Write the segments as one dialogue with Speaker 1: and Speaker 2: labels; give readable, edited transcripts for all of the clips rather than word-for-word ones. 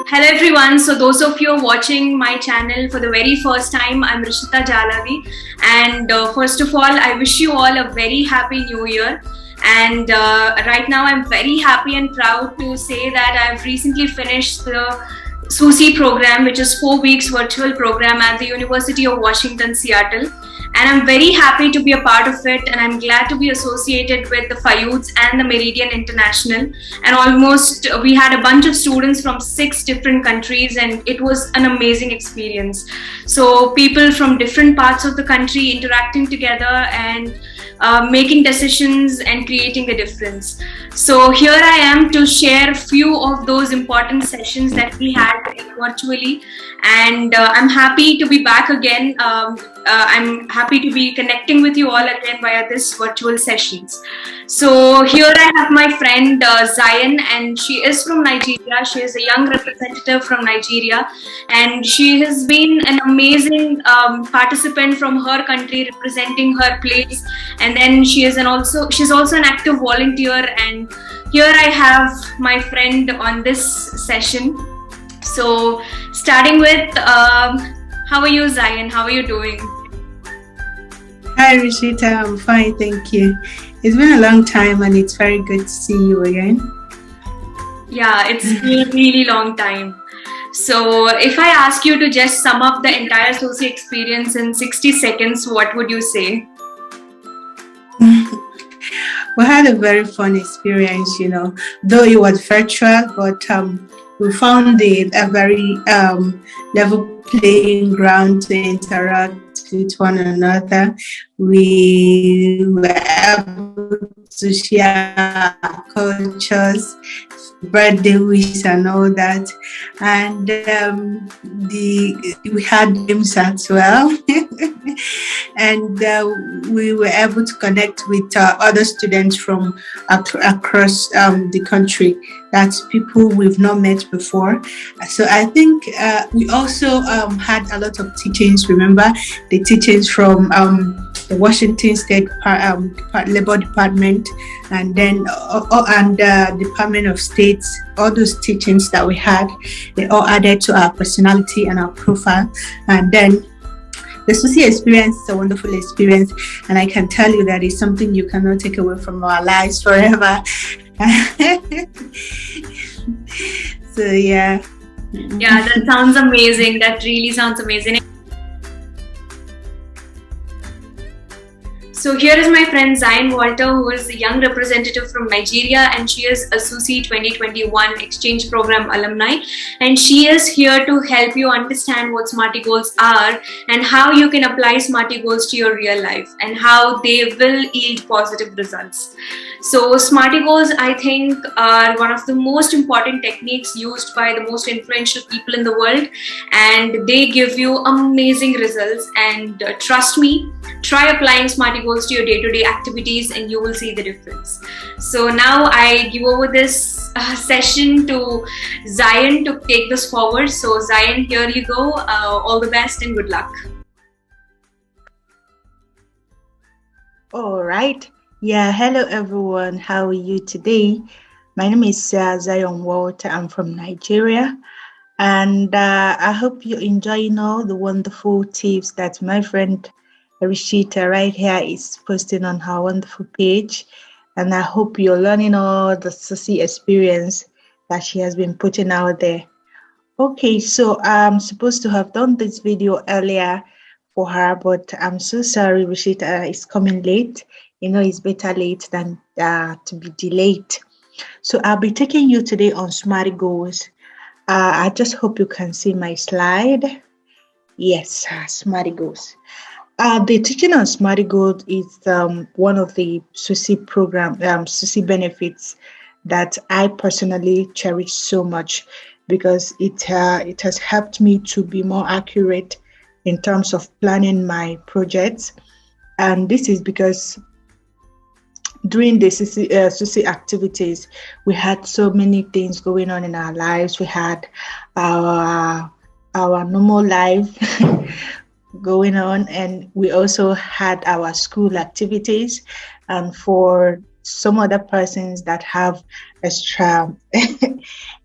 Speaker 1: Hello everyone. So those of you watching my channel for the very first time, I'm Rishita Jalavi, and first of all, I wish you all a very happy new year. And right now I'm very happy and proud to say that I've recently finished the SUSI program, which is 4 weeks virtual program at the University of Washington, Seattle. And I'm very happy to be a part of it, and I'm glad to be associated with the Fayouds and the Meridian International. And we had a bunch of students from 6 different countries, and it was an amazing experience. So people from different parts of the country interacting together and making decisions and creating a difference. So here I am to share a few of those important sessions that we had virtually, and I'm happy to be back again. I'm happy to be connecting with you all again via this virtual sessions. So here I have my friend Zion, and she is from Nigeria. She is a young representative from Nigeria, and she has been an amazing participant from her country representing her place. And then she's also an active volunteer. And here I have my friend on this session. So starting with, how are you, Zion? How are you doing?
Speaker 2: Hi, Rishita. I'm fine, thank you. It's been a long time, and it's very good to see you again.
Speaker 1: Yeah, it's been a really long time. So if I ask you to just sum up the entire SUSI experience in 60 seconds, what would you say?
Speaker 2: We had a very fun experience, though it was virtual, but we found it a very level playing ground to interact with one another. We were able to share our cultures, birthday wishes and all that, and we had games as well. And we were able to connect with other students from across the country. That's people we've not met before. So I think we also had a lot of teachings. Remember the teachings from the Washington State Labor Department, and then Department of States. All those teachings that we had, they all added to our personality and our profile. And then the SUSI experience is a wonderful experience, and I can tell you that it's something you cannot take away from our lives forever. So yeah.
Speaker 1: Yeah, that sounds amazing. That really sounds amazing. So here is my friend Zion Walter, who is a young representative from Nigeria, and she is a SUSI 2021 exchange program alumni, and she is here to help you understand what SMARTIE goals are and how you can apply SMARTIE goals to your real life and how they will yield positive results. So SMARTIE goals, I think, are one of the most important techniques used by the most influential people in the world, and they give you amazing results. And trust me, try applying SMARTIE goals to your day-to-day activities and you will see the difference. So now I give over this session to Zion to take this forward. So Zion, here you go. All the best and good luck.
Speaker 3: All right. Yeah, hello everyone. How are you today? My name is Zion Walter. I'm from Nigeria. And I hope you're enjoying all the wonderful tips that my friend Rishita right here is posting on her wonderful page, and I hope you're learning all the SUSI experience that she has been putting out there. Okay, so I'm supposed to have done this video earlier for her, but I'm so sorry Rishita is coming late. It's better late than to be delayed. So I'll be taking you today on SMARTIE goals. I just hope you can see my slide. Yes, SMARTIE goals. The teaching on SMARTIE goals is one of the SUSI program, SUSI benefits that I personally cherish so much, because it has helped me to be more accurate in terms of planning my projects. And this is because during the SUSI activities, we had so many things going on in our lives. We had our normal life going on, and we also had our school activities. And for some other persons that have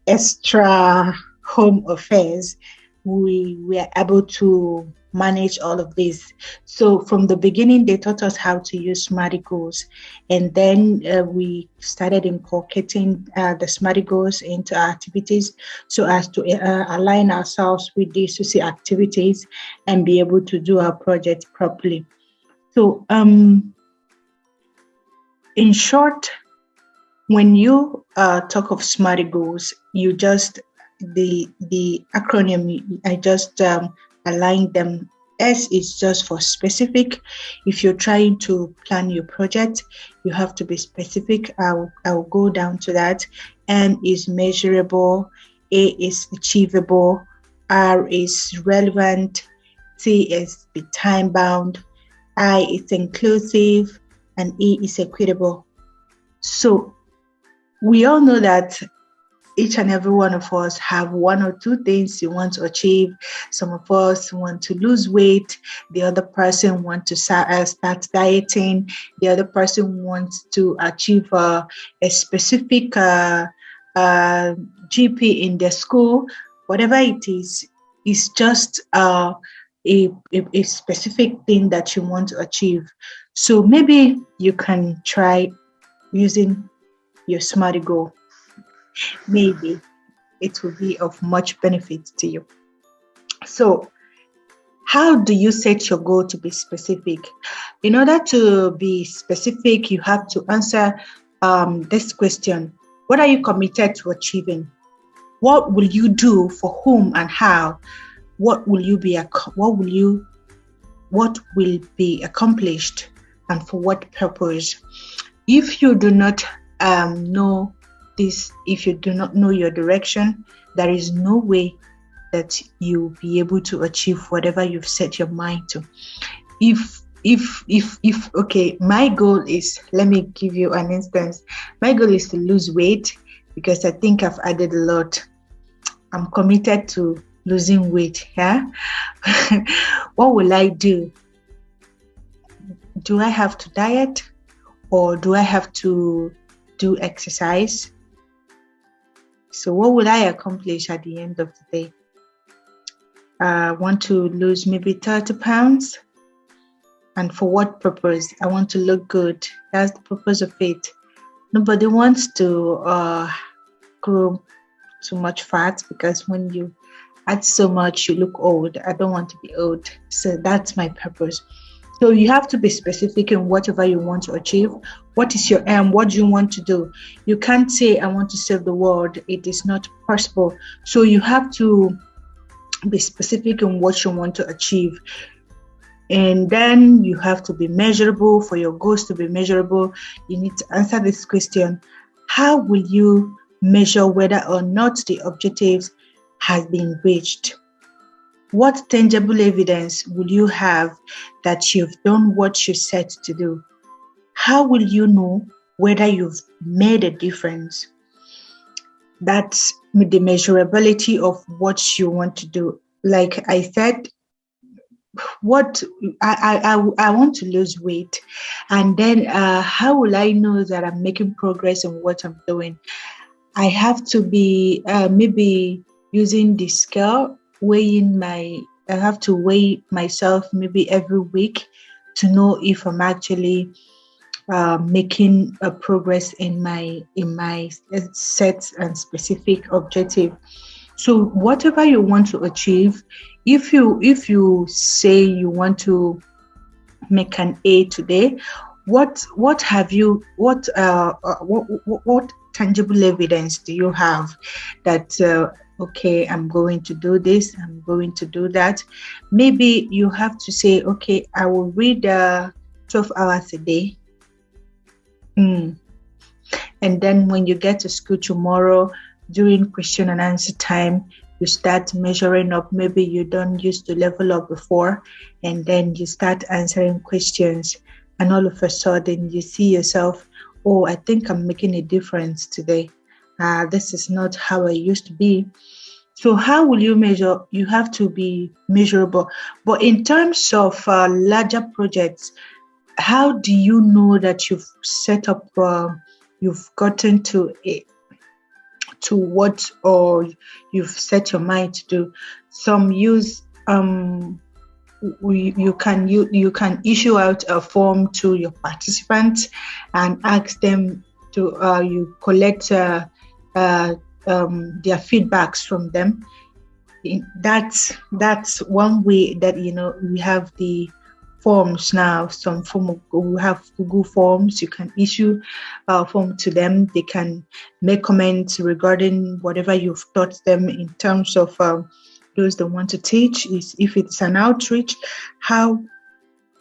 Speaker 3: extra home affairs, we were able to manage all of this. So from the beginning, they taught us how to use SMARTIE goals, and then we started inculcating the SMARTIE goals into our activities so as to align ourselves with the SUSI activities and be able to do our project properly. So in short, when you talk of SMARTIE goals, you just the acronym, I just align them. S is just for specific. If you're trying to plan your project, you have to be specific. I'll go down to that. M is measurable. A is achievable. R is relevant. T is be time bound. I is inclusive. And E is equitable. So we all know that each and every one of us have one or two things you want to achieve. Some of us want to lose weight. The other person wants to start dieting. The other person wants to achieve a specific GP in their school. Whatever it is, it's just a specific thing that you want to achieve. So maybe you can try using your SMARTIE goal. Maybe it will be of much benefit to you. So how do you set your goal to be specific? In order to be specific, you have to answer this question. What are you committed to achieving? What will you do, for whom and how? What will be accomplished, and for what purpose? If you do not know this, if you do not know your direction, there is no way that you'll be able to achieve whatever you've set your mind to. Okay, my goal is, let me give you an instance. My goal is to lose weight because I think I've added a lot. I'm committed to losing weight. Yeah. What will I do? Do I have to diet, or do I have to do exercise? So what will I accomplish at the end of the day? I want to lose maybe 30 pounds. And for what purpose? I want to look good. That's the purpose of it. Nobody wants to grow too much fat, because when you add so much, you look old. I don't want to be old. So that's my purpose. So you have to be specific in whatever you want to achieve. What is your aim? What do you want to do? You can't say, I want to save the world. It is not possible. So you have to be specific in what you want to achieve. And then you have to be measurable. For your goals to be measurable, you need to answer this question. How will you measure whether or not the objectives has been reached? What tangible evidence will you have that you've done what you set to do? How will you know whether you've made a difference? That's the measurability of what you want to do. Like I said, what I want to lose weight, and then how will I know that I'm making progress in what I'm doing? I have to be maybe using the scale, I have to weigh myself maybe every week to know if I'm actually making a progress in my set and specific objective. So whatever you want to achieve, if you say you want to make an A today, what tangible evidence do you have that okay, I'm going to do this, I'm going to do that? Maybe you have to say, okay, I will read 12 hours a day. And then when you get to school tomorrow, during question and answer time, you start measuring up. Maybe you don't used to level up before, and then you start answering questions, and all of a sudden you see yourself, oh, I think I'm making a difference today. This is not how I used to be. So how will you measure? You have to be measurable. But in terms of larger projects, how do you know that you've set up, you've gotten to to what or you've set your mind to do. Some use you can issue out a form to your participants and ask them to you collect their feedbacks from them. That's one way that we have the forms now. Some form of we have Google Forms. You can issue a form to them. They can make comments regarding whatever you've taught them in terms of those they want to teach. Is if it's an outreach, how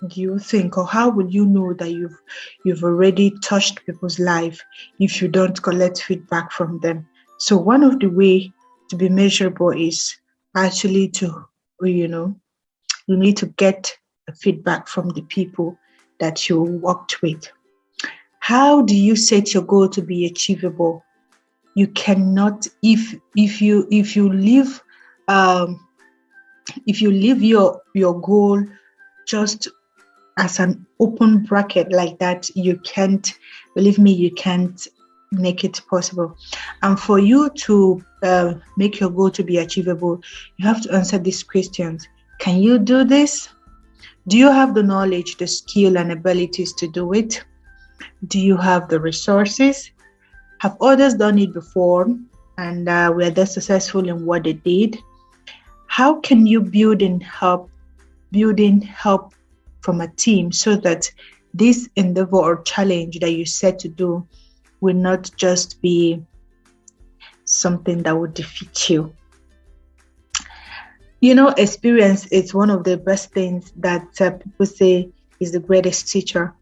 Speaker 3: do you think, or how will you know that you've already touched people's life if you don't collect feedback from them? So one of the way to be measurable is actually to you need to get feedback from the people that you worked with. How do you set your goal to be achievable? You cannot if you leave your goal just as an open bracket like that, you can't, believe me, you can't make it possible. And for you to make your goal to be achievable, you have to answer these questions. Can you do this? Do you have the knowledge, the skill and abilities to do it? Do you have the resources? Have others done it before and were they successful in what they did? How can you build in help from a team so that this endeavor or challenge that you set to do will not just be something that would defeat you? Experience is one of the best things that people say is the greatest teacher.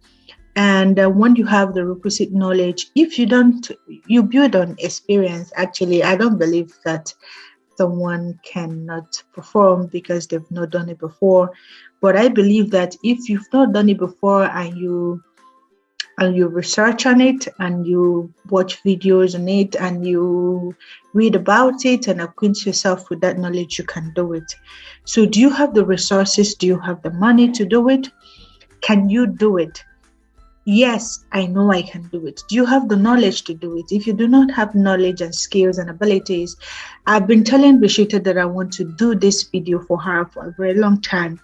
Speaker 3: And when you have the requisite knowledge, if you don't, you build on experience. Actually, I don't believe that someone cannot perform because they've not done it before. But I believe that if you've not done it before and you research on it and you watch videos on it and you read about it and acquaint yourself with that knowledge, you can do it. So do you have the resources? Do you have the money to do it? Can you do it? Yes, I know I can do it. Do you have the knowledge to do it? If you do not have knowledge and skills and abilities, I've been telling Rishita that I want to do this video for her for a very long time.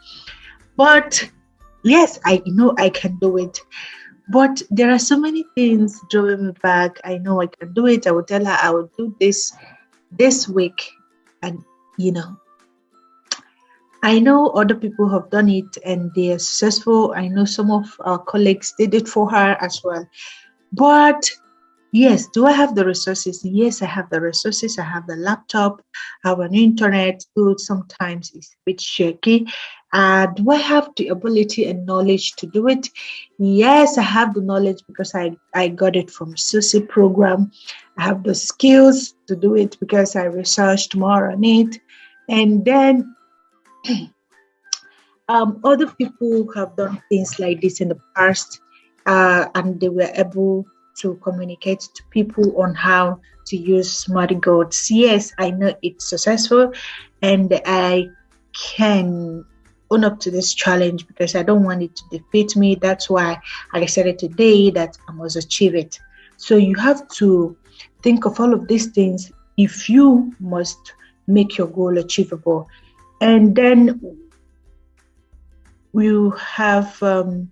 Speaker 3: But yes, I know I can do it. But there are so many things drawing me back. I know I can do it. I will tell her I will do this week. And, I know other people have done it and they are successful. I know some of our colleagues did it for her as well. But yes, do I have the resources? Yes, I have the resources. I have the laptop, I have an internet, though sometimes it's a bit shaky. Do I have the ability and knowledge to do it? Yes, I have the knowledge because I got it from SUSI program. I have the skills to do it because I researched more on it. And then other people have done things like this in the past, and they were able to communicate to people on how to use SMARTIE goals. Yes, I know it's successful, and I can own up to this challenge because I don't want it to defeat me. That's why I decided today that I must achieve it. So you have to think of all of these things if you must make your goal achievable. And then we'll have the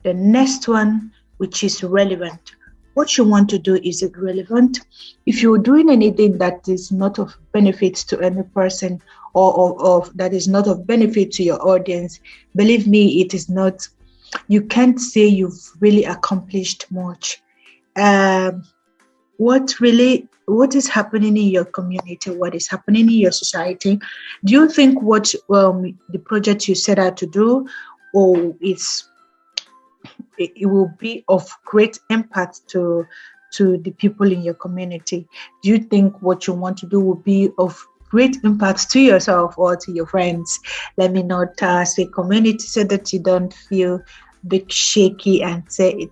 Speaker 3: next one, which is relevant. What you want to do, is it relevant? If you're doing anything that is not of benefit to any person or that is not of benefit to your audience, believe me, it is not. You can't say you've really accomplished much. What is happening in your community? What is happening in your society? Do you think what the project you set out to do, or it will be of great impact to the people in your community? Do you think what you want to do will be of great impact to yourself or to your friends? Let me not say community so that you don't feel a bit shaky and say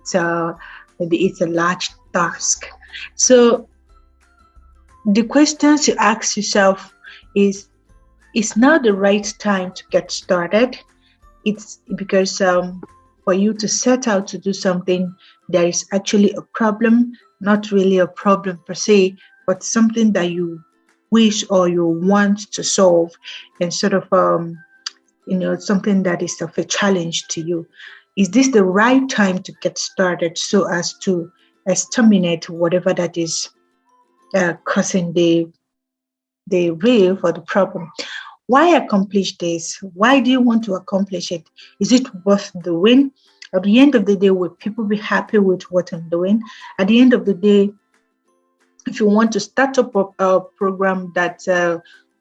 Speaker 3: maybe it's a large task. So the questions you ask yourself is now the right time to get started? It's because for you to set out to do something, there is actually a problem, not really a problem per se, but something that you wish or you want to solve, instead of something that is of a challenge to you. Is this the right time to get started so as to exterminate whatever that is causing the real or the problem? Why accomplish this? Why do you want to accomplish it? Is it worth the win? At the end of the day, will people be happy with what I'm doing? At the end of the day, if you want to start up a program that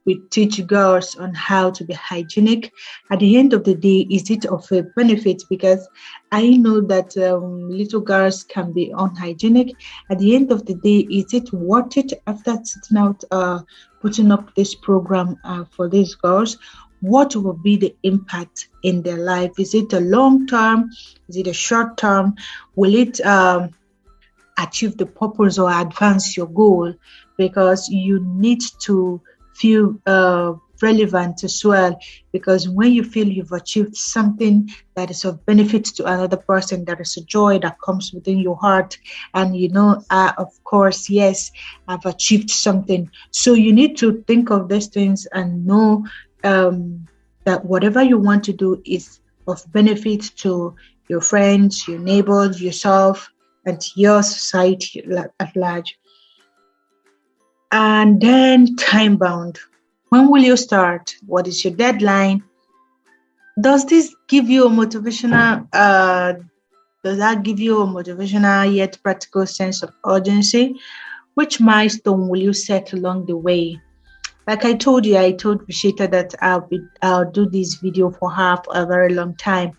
Speaker 3: we teach girls on how to be hygienic, at the end of the day, is it of a benefit? Because I know that little girls can be unhygienic. At the end of the day, is it worth it after sitting out, putting up this program for these girls? What will be the impact in their life? Is it a long term? Is it a short term? Will it achieve the purpose or advance your goal? Because you need to feel relevant as well, because when you feel you've achieved something that is of benefit to another person, that is a joy that comes within your heart, and of course, yes, I've achieved something. So you need to think of these things and know that whatever you want to do is of benefit to your friends, your neighbors, yourself, and your society at large. And then time bound. When will you start? What is your deadline? Does this give you a motivational yet practical sense of urgency? Which milestone will you set along the way? Like I told Rishita that I'll do this video for her for a very long time.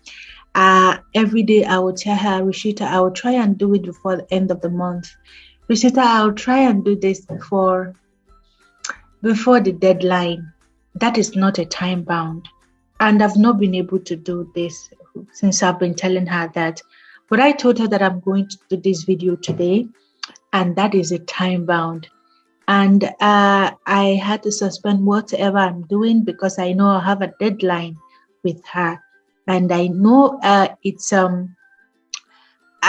Speaker 3: Every day I will tell her, Rishita, I will try and do it before the end of the month. Rishita, I'll try and do this before the deadline. That is not a time bound. And I've not been able to do this since I've been telling her that. But I told her that I'm going to do this video today, and that is a time bound. And I had to suspend whatever I'm doing because I know I have a deadline with her. And I know I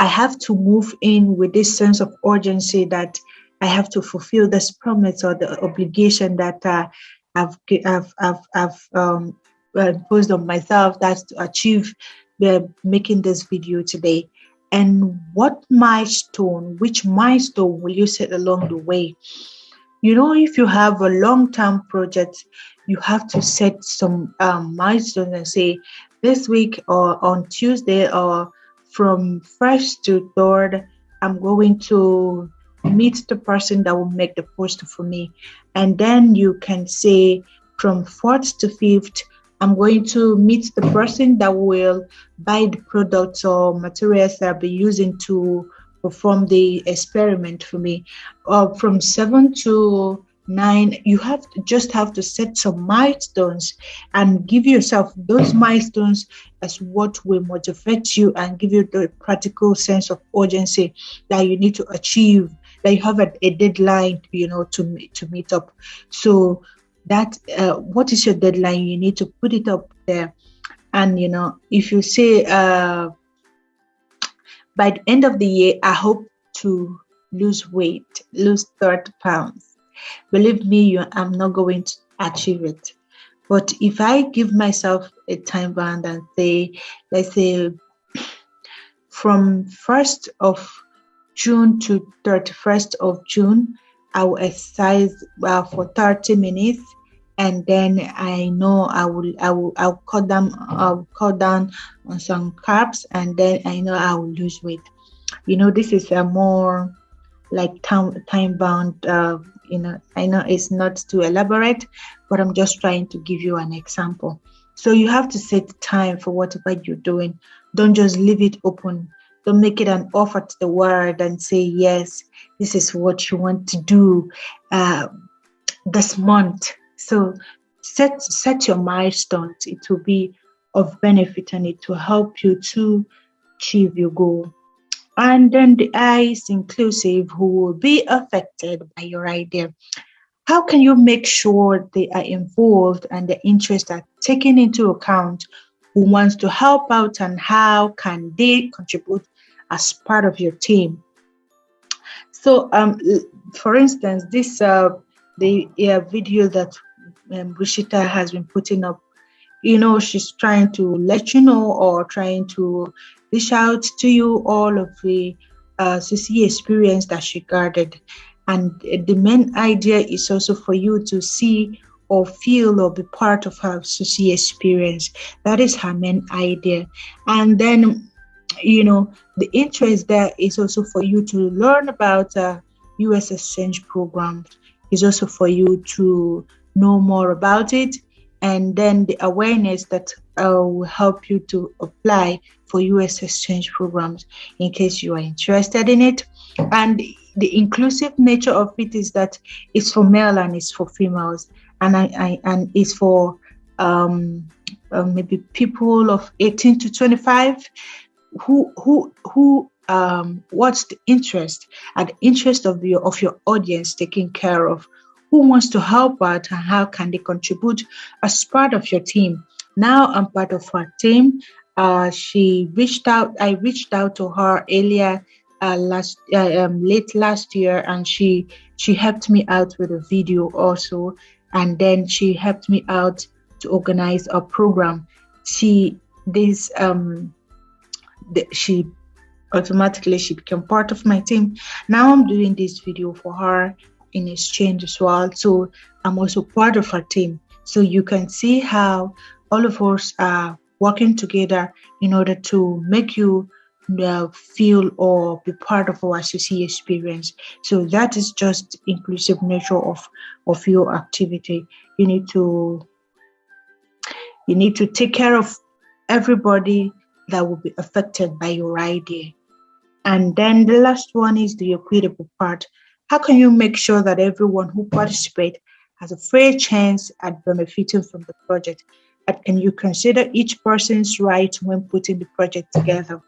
Speaker 3: have to move in with this sense of urgency that I have to fulfill this promise or the obligation that I've imposed on myself. That's to achieve making this video today. And which milestone will you set along the way? If you have a long-term project, you have to set some milestones and say, this week or on Tuesday or from 1st to 3rd, I'm going to meet the person that will make the post for me. And then you can say from 4th to 5th, I'm going to meet the person that will buy the products or materials that I'll be using to perform the experiment for me. From 7 to 9, you have to set some milestones and give yourself those milestones as what will motivate you and give you the practical sense of urgency that you need to achieve, that you have a deadline, to meet up. So that what is your deadline? You need to put it up there. And if you say by the end of the year, I hope to lose 30 pounds. Believe me, I'm not going to achieve it. But if I give myself a time bound and say, let's say from 1st of June to 31st of June, I will exercise for 30 minutes, and then I know I'll cut down on some carbs, and then I know I will lose weight. This is a more like time bound. I know it's not too elaborate, but I'm just trying to give you an example. So you have to set time for whatever you're doing. Don't just leave it open. Don't make it an offer to the world and say, yes, this is what you want to do this month. So set your milestones. It will be of benefit and it will help you to achieve your goal. And then the I is inclusive, who will be affected by your idea. How can you make sure they are involved and their interests are taken into account? Who wants to help out, and how can they contribute as part of your team? So, for instance, this the video that Rishita has been putting up, she's trying to let you know or trying to dish out to you all of the SUSI experience that she gathered. And the main idea is also for you to see or feel or be part of her SUSI experience. That is her main idea. And then, the interest there is also for you to learn about US exchange programs. Is also for you to know more about it. And then the awareness that will help you to apply for US exchange programs in case you are interested in it. And the inclusive nature of it is that it's for male and it's for females, and it's for maybe people of 18 to 25 who what's the interest and the interest of your audience taken care of, who wants to help out and how can they contribute as part of your team. Now I'm part of her team. I reached out to her earlier late last year, and she helped me out with a video also, and then she helped me out to organize a program. She automatically became part of my team. Now I'm doing this video for her in exchange as well, so I'm also part of her team. So you can see how all of us are working together in order to make you feel or be part of our SUSI experience. So that is just inclusive nature of your activity. You need to take care of everybody that will be affected by your idea. And then the last one is the equitable part. How can you make sure that everyone who participates has a fair chance at benefiting from the project? And can you consider each person's right when putting the project together?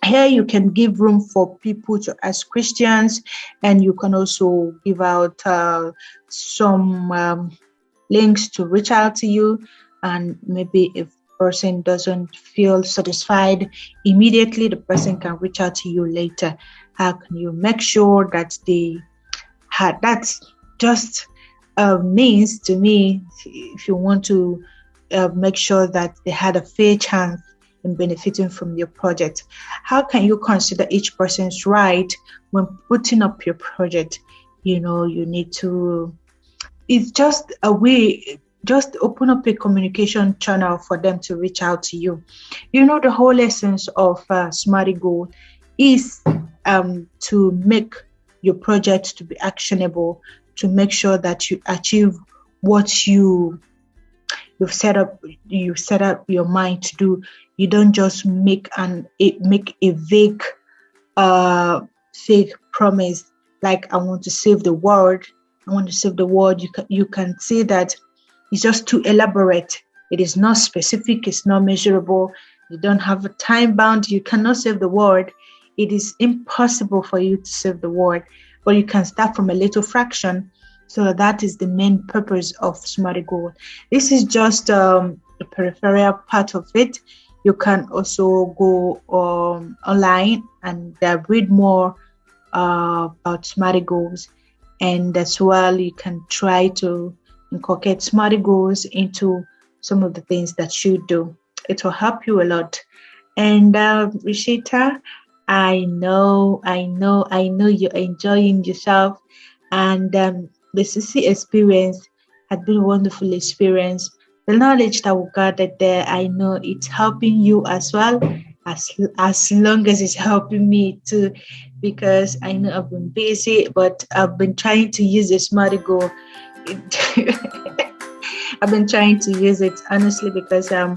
Speaker 3: Here you can give room for people to ask questions, and you can also give out some links to reach out to you. And maybe if person doesn't feel satisfied immediately, the person can reach out to you later. How can you make sure that that's just means to me, if you want to make sure that they had a fair chance in benefiting from your project? How can you consider each person's right when putting up your project? You need to, it's just a way, just open up a communication channel for them to reach out to you. The whole essence of SMARTIE goal is to make your project to be actionable, to make sure that you achieve what you've set up your mind to do. You don't just make a vague promise like I want to save the world. You can say that it's just too elaborate. It is not specific, it's not measurable. You don't have a time bound. You cannot save the world. It is impossible for you to save the world, but you can start from a little fraction. So that is the main purpose of SMARTIE goal. This is just a peripheral part of it. You can also go online and read more about SMARTIE goals, and as well you can try to inculcate SMARTIE goals into some of the things that you do. It will help you a lot. And Rishita, I know you're enjoying yourself, and the SUSI experience has been a wonderful experience. The knowledge that we gathered there, I know it's helping you as well, as long as it's helping me too, because I know I've been busy, but I've been trying to use the SMARTIE goal. I've been trying to use it honestly because I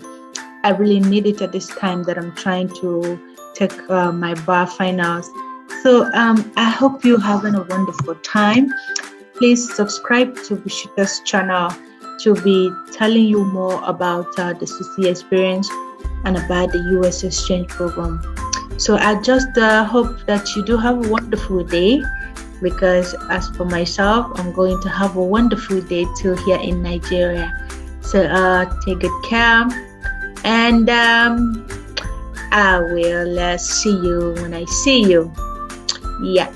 Speaker 3: really need it at this time that I'm trying to take my bar finals. So I hope you're having a wonderful time. Please subscribe to Rishita's channel. She'll be telling you more about the SUSI experience and about the US exchange program. So I just hope that you do have a wonderful day, because as for myself, I'm going to have a wonderful day too here in Nigeria. So take good care, and I will see you when I see you. Yeah.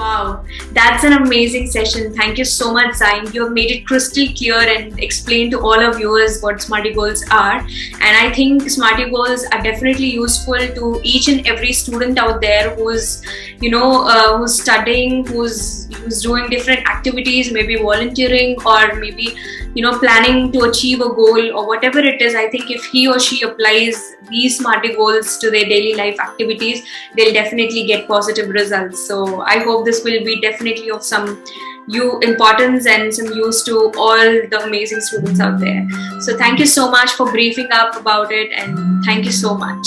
Speaker 1: Wow, that's an amazing session. Thank you so much, Zain. You have made it crystal clear and explained to all our viewers what SMARTIE goals are. And I think SMARTIE goals are definitely useful to each and every student out there who's, who's studying, who's doing different activities, maybe volunteering, or maybe, planning to achieve a goal or whatever it is. I think if he or she applies these SMARTIE goals to their daily life activities, they'll definitely get positive results. So I hope this will be definitely of some importance and some use to all the amazing students out there. So thank you so much for briefing up about it, and thank you so much.